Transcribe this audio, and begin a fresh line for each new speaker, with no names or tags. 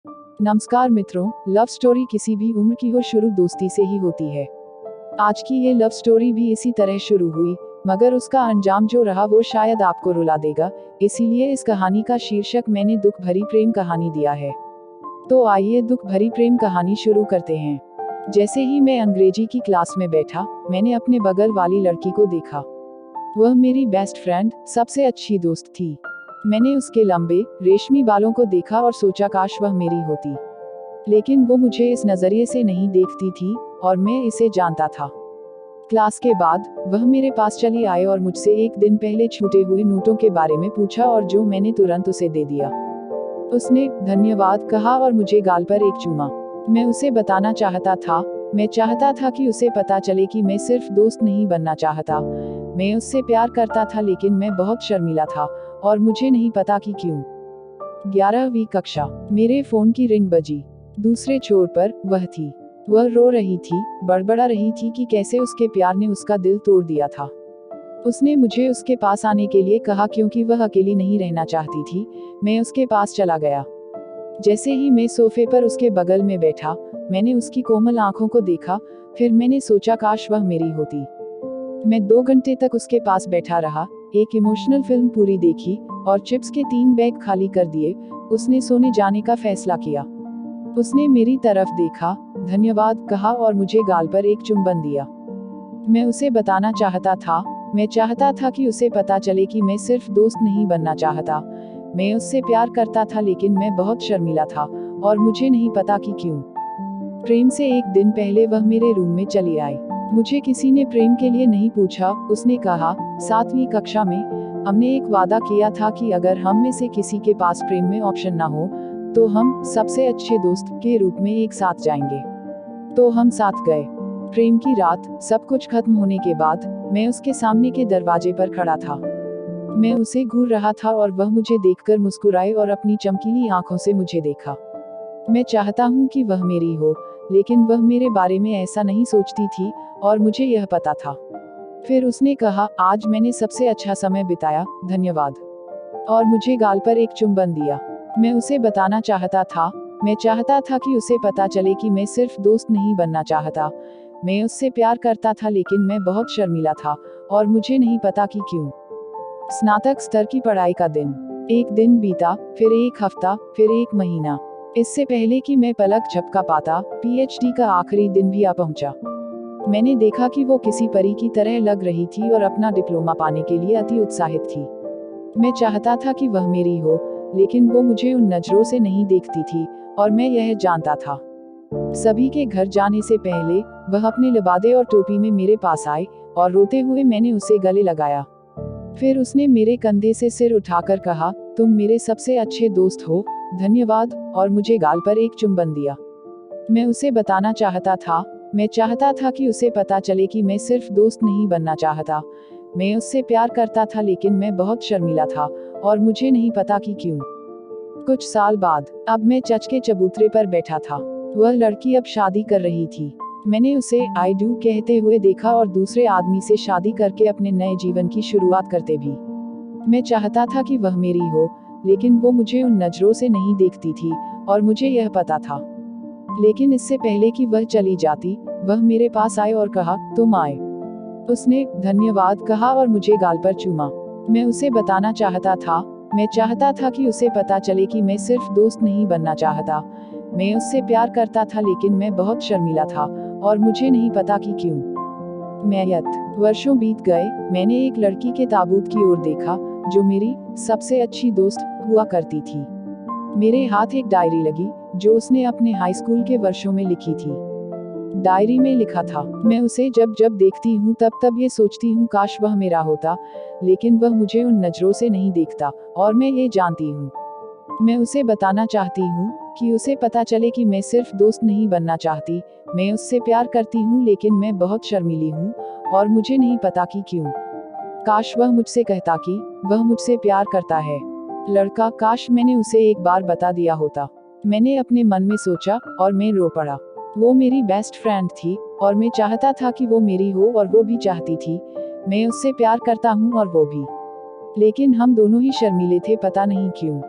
नमस्कार मित्रों, love story किसी भी उम्र की हो शुरू दोस्ती से ही होती है। आज की ये लव स्टोरी भी इसी तरह शुरू हुई, मगर उसका अंजाम जो रहा वो शायद आपको रुला देगा। इसीलिए इस कहानी का शीर्षक मैंने दुख भरी प्रेम कहानी दिया है। तो आइए दुख भरी प्रेम कहानी शुरू करते हैं। जैसे ही मैं अंग्रेजी की क्लास में बैठा, मैंने अपने बगल वाली लड़की को देखा। वह मेरी बेस्ट फ्रेंड, सबसे अच्छी दोस्त थी। मैंने उसके लंबे, रेशमी बालों को देखा और सोचा काश वह मेरी होती। लेकिन वो मुझे इस नजरिए से नहीं देखती थी, और मैं इसे जानता था। क्लास के बाद वह मेरे पास चली आई और मुझसे एक दिन पहले छूटे हुए नोटों के बारे में पूछा, और जो मैंने तुरंत उसे दे दिया। उसने धन्यवाद कहा और मुझे गाल पर एक चूमा। मैं उसे बताना चाहता था, मैं चाहता था कि उसे पता चले कि मैं सिर्फ दोस्त नहीं बनना चाहता, मैं उससे प्यार करता था। लेकिन मैं बहुत शर्मीला था, और मुझे नहीं पता कि क्यों। 11वीं कक्षा, मेरे फोन की रिंग बजी। दूसरे छोर पर वह थी। वह रो रही थी, बड़बड़ा रही थी कि कैसे उसके प्यार ने उसका दिल तोड़ दिया था। उसने मुझे उसके पास आने के लिए कहा क्योंकि वह अकेली नहीं रहना चाहती थी। मैं उसके पास चला गया। जैसे ही मैं सोफे पर उसके बगल में बैठा, मैंने उसकी कोमल आंखों को देखा। फिर मैंने सोचा काश वह मेरी होती। मैं 2 घंटे तक उसके पास बैठा रहा, एक इमोशनल फिल्म पूरी देखी, और चिप्स के 3 बैग खाली कर दिए। उसने सोने जाने का फैसला किया। उसने मेरी तरफ देखा, धन्यवाद कहा और मुझे गाल पर एक चुंबन दिया। मैं उसे बताना चाहता था, मैं चाहता था कि उसे पता चले कि मैं सिर्फ दोस्त नहीं बनना चाहता, मैं उससे प्यार करता था। लेकिन मैं बहुत शर्मीला था, और मुझे नहीं पता कि क्यों। प्रेम से एक दिन पहले वह मेरे रूम में चली आई। मुझे किसी ने प्रेम के लिए नहीं पूछा, उसने कहा। 7वीं कक्षा में हमने एक वादा किया था कि अगर हम में से किसी के पास प्रेम में ऑप्शन ना हो, तो हम सबसे अच्छे दोस्त के रूप में एक साथ जाएंगे। तो हम साथ गए। प्रेम की रात, सब कुछ खत्म होने के बाद, मैं उसके सामने के दरवाजे पर खड़ा था। मैं उसे घूर रहा था और वह मुझे देखकर मुस्कुराई और अपनी चमकीली आंखों से मुझे देखा। मैं चाहता हूँ कि वह मेरी हो, लेकिन वह मेरे बारे में ऐसा नहीं सोचती थी, और मुझे यह पता था। फिर उसने कहा, आज मैंने सबसे अच्छा समय बिताया, धन्यवाद। और मुझे गाल पर एक चुंबन दिया। मैं उसे बताना चाहता था, मैं चाहता था कि उसे पता चले कि मैं सिर्फ दोस्त नहीं बनना चाहता, मैं उससे प्यार करता था। लेकिन मैं बहुत शर्मीला था, और मुझे नहीं पता कि क्यों। स्नातक स्तर की पढ़ाई का दिन। एक दिन बीता, फिर एक हफ्ता, फिर एक महीना। इससे पहले कि मैं पलक झपका पाता, पीएचडी का आखिरी दिन भी आ पहुंचा। मैंने देखा कि वो किसी परी की तरह लग रही थी और अपना डिप्लोमा पाने के लिए अति उत्साहित थी। मैं चाहता था कि वह मेरी हो, लेकिन वो मुझे उन नजरों से नहीं देखती थी, और मैं यह जानता था। सभी के घर जाने से पहले वह अपने लिबादे और टोपी में मेरे पास आई, और रोते हुए मैंने उसे गले लगाया। फिर उसने मेरे कंधे से सिर उठाकर कहा, तुम मेरे सबसे अच्छे दोस्त हो, धन्यवाद, और मुझे गाल पर एक चुंबन दिया। मैं उसे बताना चाहता था, मैं चाहता था कि उसे पता चले कि मैं सिर्फ दोस्त नहीं बनना चाहता, मैं उससे प्यार करता था। लेकिन मैं बहुत शर्मीला था, और मुझे नहीं पता कि क्यों। कुछ साल बाद, अब मैं चच के चबूतरे पर बैठा था। वह लड़की अब शादी कर रही थी। मैंने उसे आई डू कहते हुए देखा, और दूसरे आदमी से शादी करके अपने नए जीवन की शुरुआत करते भी। मैं चाहता था कि वह मेरी हो, लेकिन वो मुझे उन नजरों से नहीं देखती थी, और मुझे यह पता था। लेकिन इससे पहले कि वह चली जाती, वह मेरे पास आए और कहा, तुम आए। उसने धन्यवाद कहा और मुझे गाल पर चूमा। मैं उसे बताना चाहता था, मैं चाहता था कि उसे पता चले कि मैं सिर्फ दोस्त नहीं बनना चाहता, मैं उससे प्यार करता था। लेकिन मैं बहुत शर्मीला था, और मुझे नहीं पता कि क्यों। वर्षों बीत गए, मैंने एक लड़की के ताबूत की ओर देखा, जो मेरी सबसे अच्छी दोस्त हुआ करती थी। मेरे हाथ एक डायरी लगी, जो उसने अपने हाई स्कूल के वर्षों में लिखी थी। डायरी में लिखा था, मैं उसे जब जब देखती हूँ तब ये सोचती हूँ काश वह मेरा होता, लेकिन वह मुझे उन नजरों से नहीं देखता, और मैं ये जानती हूँ। मैं उसे बताना चाहती हूँ कि उसे पता चले कि मैं सिर्फ दोस्त नहीं बनना चाहती, मैं उससे प्यार करती हूँ। लेकिन मैं बहुत शर्मीली हूँ, और मुझे नहीं पता कि क्यों। काश वह मुझसे कहता कि वह मुझसे प्यार करता है। लड़का, काश मैंने उसे एक बार बता दिया होता। मैंने अपने मन में सोचा, और मैं रो पड़ा। वो मेरी बेस्ट फ्रेंड थी, और मैं चाहता था कि वो मेरी हो, और वो भी चाहती थी। मैं उससे प्यार करता हूँ और वो भी। लेकिन हम दोनों ही शर्मीले थे, पता नहीं क्यों।